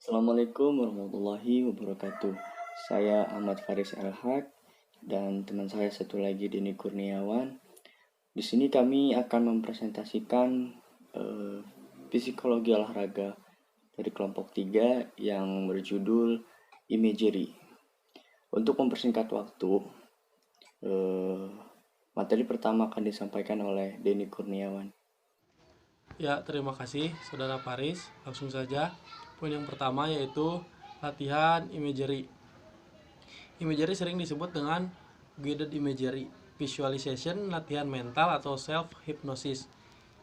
Assalamualaikum warahmatullahi wabarakatuh. Saya Ahmad Faris Elhak dan teman saya satu lagi Denny Kurniawan. Di sini kami akan mempresentasikan eh, psikologi olahraga dari kelompok 3 yang berjudul Imagery. Untuk mempersingkat waktu, eh, materi pertama akan disampaikan oleh Denny Kurniawan. Ya, terima kasih Saudara Paris. Langsung saja. Poin yang pertama yaitu latihan imagery. Imagery sering disebut dengan guided imagery, visualization, latihan mental atau self hypnosis.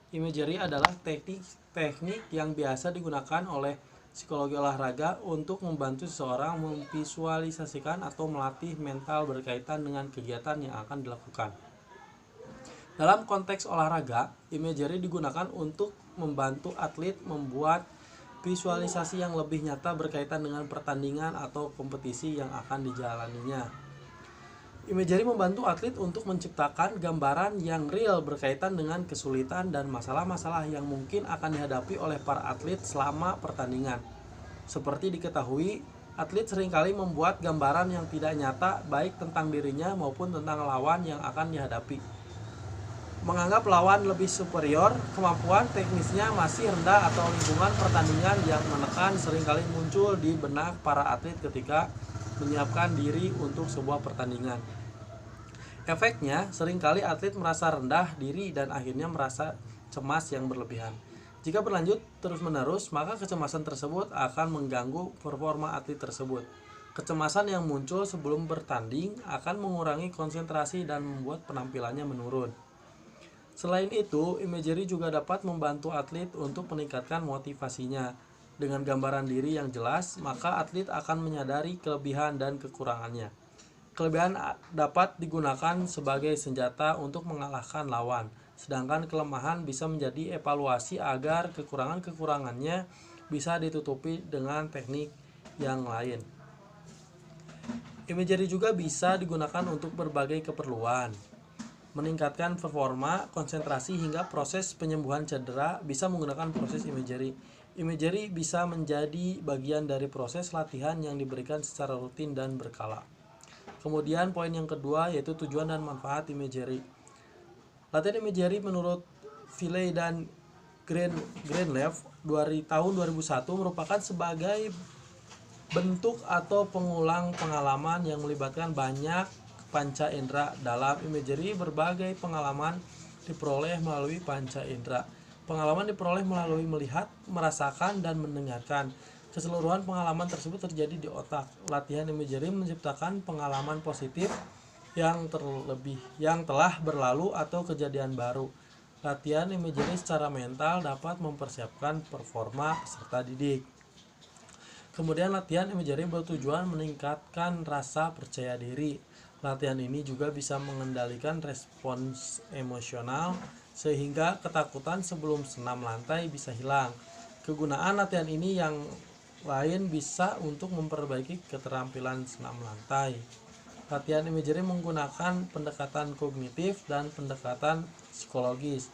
Imagery adalah teknik yang biasa digunakan oleh psikologi olahraga untuk membantu seseorang memvisualisasikan atau melatih mental berkaitan dengan kegiatan yang akan dilakukan. Dalam konteks olahraga, imagery digunakan untuk membantu atlet membuat visualisasi yang lebih nyata berkaitan dengan pertandingan atau kompetisi yang akan dijalaninya. Imagery membantu atlet untuk menciptakan gambaran yang real berkaitan dengan kesulitan dan masalah-masalah yang mungkin akan dihadapi oleh para atlet selama pertandingan. Seperti diketahui, atlet seringkali membuat gambaran yang tidak nyata baik tentang dirinya maupun tentang lawan yang akan dihadapi. Menganggap lawan lebih superior, kemampuan teknisnya masih rendah atau lingkungan pertandingan yang menekan seringkali muncul di benak para atlet ketika menyiapkan diri untuk sebuah pertandingan. Efeknya, seringkali atlet merasa rendah diri dan akhirnya merasa cemas yang berlebihan. Jika berlanjut terus-menerus, maka kecemasan tersebut akan mengganggu performa atlet tersebut. Kecemasan yang muncul sebelum bertanding akan mengurangi konsentrasi dan membuat penampilannya menurun. Selain itu, imagery juga dapat membantu atlet untuk meningkatkan motivasinya. Dengan gambaran diri yang jelas, maka atlet akan menyadari kelebihan dan kekurangannya. Kelebihan dapat digunakan sebagai senjata untuk mengalahkan lawan, sedangkan kelemahan bisa menjadi evaluasi agar kekurangan-kekurangannya bisa ditutupi dengan teknik yang lain. Imagery juga bisa digunakan untuk berbagai keperluan, meningkatkan performa, konsentrasi hingga proses penyembuhan cedera bisa menggunakan proses imagery. Imagery bisa menjadi bagian dari proses latihan yang diberikan secara rutin dan berkala. Kemudian poin yang kedua yaitu tujuan dan manfaat imagery. Latihan imagery menurut Villey dan Greenleaf dari tahun 2001 merupakan sebagai bentuk atau pengulang pengalaman yang melibatkan banyak panca indera. Dalam imagery, berbagai pengalaman diperoleh melalui panca indera. Pengalaman diperoleh melalui melihat, merasakan, dan mendengarkan. Keseluruhan pengalaman tersebut terjadi di otak. Latihan imagery menciptakan pengalaman positif yang telah berlalu atau kejadian baru. Latihan imagery secara mental dapat mempersiapkan performa peserta didik. Kemudian latihan imagery bertujuan meningkatkan rasa percaya diri. Latihan ini juga bisa mengendalikan respons emosional sehingga ketakutan sebelum senam lantai bisa hilang. Kegunaan latihan ini yang lain bisa untuk memperbaiki keterampilan senam lantai. Latihan imagery menggunakan pendekatan kognitif dan pendekatan psikologis.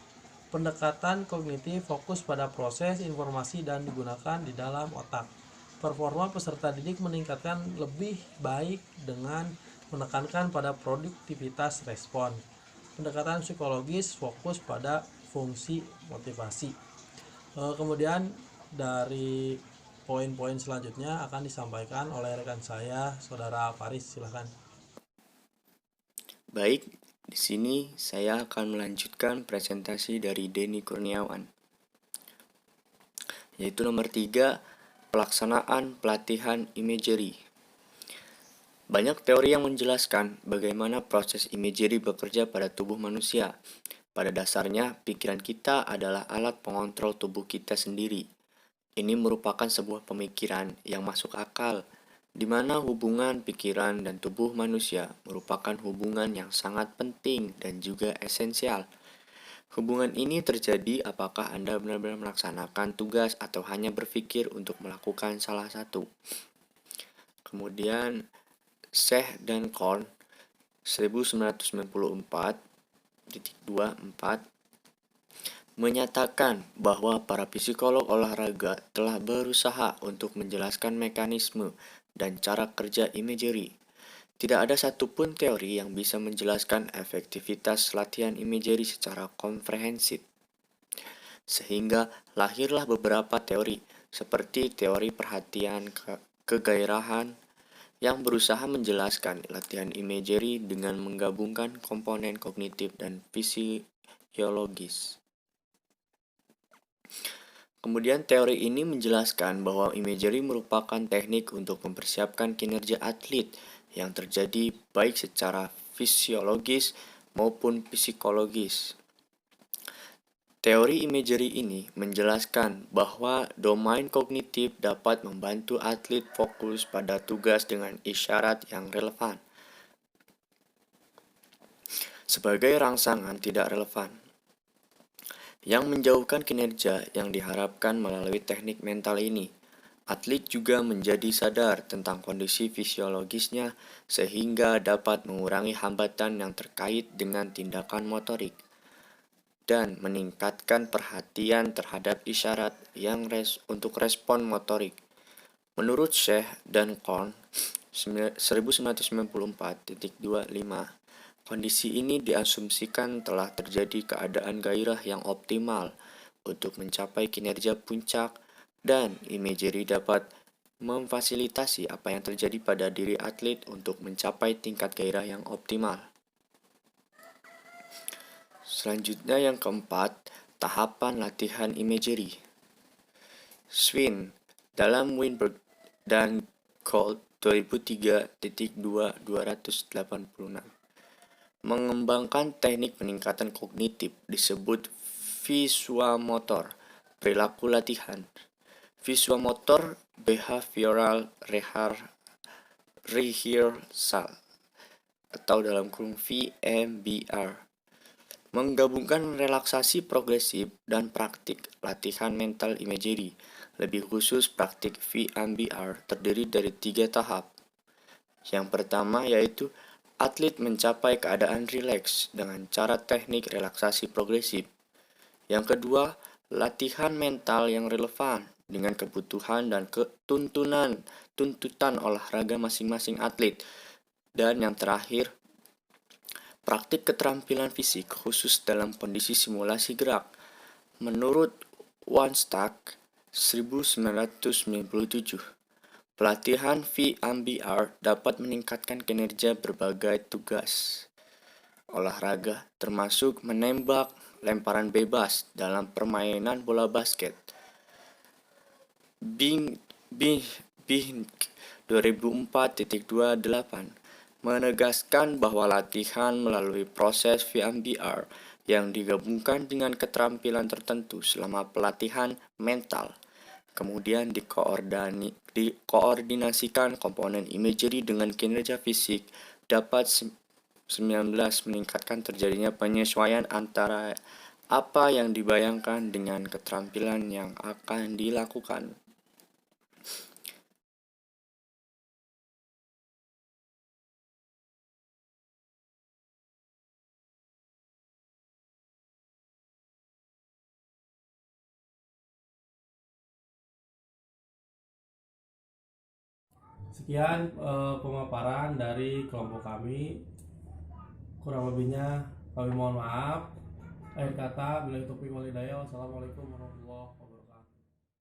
Pendekatan kognitif fokus pada proses informasi dan digunakan di dalam otak. Performa peserta didik meningkatkan lebih baik dengan menekankan pada produktivitas respon. Pendekatan psikologis fokus pada fungsi motivasi. Kemudian dari poin-poin selanjutnya akan disampaikan oleh rekan saya, Saudara Faris, silakan. Baik, di sini saya akan melanjutkan presentasi dari Denny Kurniawan, yaitu nomor 3, pelaksanaan pelatihan imagery. Banyak teori yang menjelaskan bagaimana proses imagery bekerja pada tubuh manusia. Pada dasarnya, pikiran kita adalah alat pengontrol tubuh kita sendiri. Ini merupakan sebuah pemikiran yang masuk akal, di mana hubungan pikiran dan tubuh manusia merupakan hubungan yang sangat penting dan juga esensial. Hubungan ini terjadi apakah Anda benar-benar melaksanakan tugas atau hanya berpikir untuk melakukan salah satu. Kemudian, Sheikh dan Korn 1994-24 menyatakan bahwa para psikolog olahraga telah berusaha untuk menjelaskan mekanisme dan cara kerja imagery. Tidak ada satupun teori yang bisa menjelaskan efektivitas latihan imagery secara komprehensif, sehingga lahirlah beberapa teori, seperti teori perhatian kegairahan, yang berusaha menjelaskan latihan imagery dengan menggabungkan komponen kognitif dan fisiologis. Kemudian teori ini menjelaskan bahwa imagery merupakan teknik untuk mempersiapkan kinerja atlet yang terjadi baik secara fisiologis maupun psikologis. Teori imagery ini menjelaskan bahwa domain kognitif dapat membantu atlet fokus pada tugas dengan isyarat yang relevan, sebagai rangsangan tidak relevan, yang menjauhkan kinerja yang diharapkan melalui teknik mental ini. Atlet juga menjadi sadar tentang kondisi fisiologisnya sehingga dapat mengurangi hambatan yang terkait dengan tindakan motorik dan meningkatkan perhatian terhadap isyarat yang untuk respon motorik. Menurut Sheikh dan Korn 1994.25, kondisi ini diasumsikan telah terjadi keadaan gairah yang optimal untuk mencapai kinerja puncak, dan imagery dapat memfasilitasi apa yang terjadi pada diri atlet untuk mencapai tingkat gairah yang optimal. Selanjutnya yang keempat, tahapan latihan imagery. Swin dalam Winberg dan Colt 2003.286 mengembangkan teknik peningkatan kognitif disebut visuomotor perilaku latihan, visuomotor behavioral rehearsal atau dalam kurung VMBR, menggabungkan relaksasi progresif dan praktik latihan mental imagery. Lebih khusus, praktik VMBR terdiri dari 3 tahap. Yang pertama yaitu atlet mencapai keadaan rileks dengan cara teknik relaksasi progresif. Yang kedua, latihan mental yang relevan dengan kebutuhan dan tuntutan olahraga masing-masing atlet. Dan yang terakhir, praktik keterampilan fisik khusus dalam kondisi simulasi gerak. Menurut Wanstack 1997, pelatihan VMBR dapat meningkatkan kinerja berbagai tugas olahraga, termasuk menembak lemparan bebas dalam permainan bola basket. Bing 2004.28 menegaskan bahwa latihan melalui proses VMBR yang digabungkan dengan keterampilan tertentu selama pelatihan mental, kemudian dikoordinasikan komponen imagery dengan kinerja fisik, dapat 19 meningkatkan terjadinya penyesuaian antara apa yang dibayangkan dengan keterampilan yang akan dilakukan. Sekian pemaparan dari kelompok kami. Kurang lebihnya kami mohon maaf. Akhir kata, billahi taufiq wal hidayah. Wassalamualaikum warahmatullahi wabarakatuh.